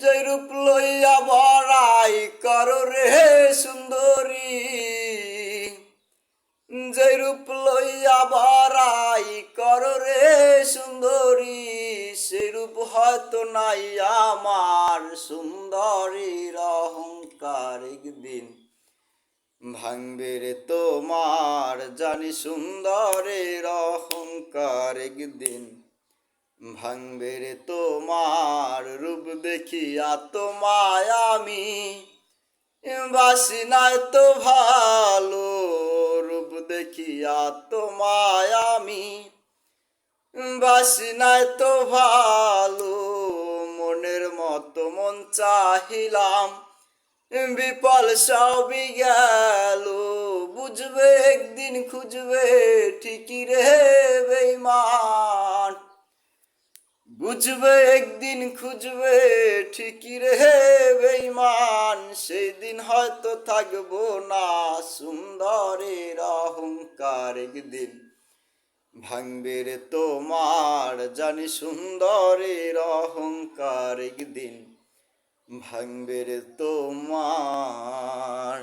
যে রূপ লইয়া বড়াই করো রে সুন্দরী, যে রূপ লইয়া বড়াই করো রে সুন্দরী, সে রূপ হয়তো নাই আমার সুন্দরীর অহংকার একদিন ভাঙবে রে তোমার, জানি সুন্দরের অহংকার একদিন ভাঙবে রে তোমার। রূপ দেখিয়া তোমায় আমি বাসি নাই তো ভালো, রূপ দেখিয়া তোমায় আমি বাসি নাই তো ভালো। মনের মতো মন চাহিলাম, বিপল সবই গেল। বুঝবে একদিন খুঁজবে ঠিকই রে বেঈমান, বুঝবে একদিন খুঁজবে ঠিকই রে বেঈমান। সেই দিন হয়তো থাকবো না সুন্দরের অহংকার একদিন ভাঙবে রে তোমার, জানি সুন্দরের অহংকার একদিন ভাঙবে রে তোমার।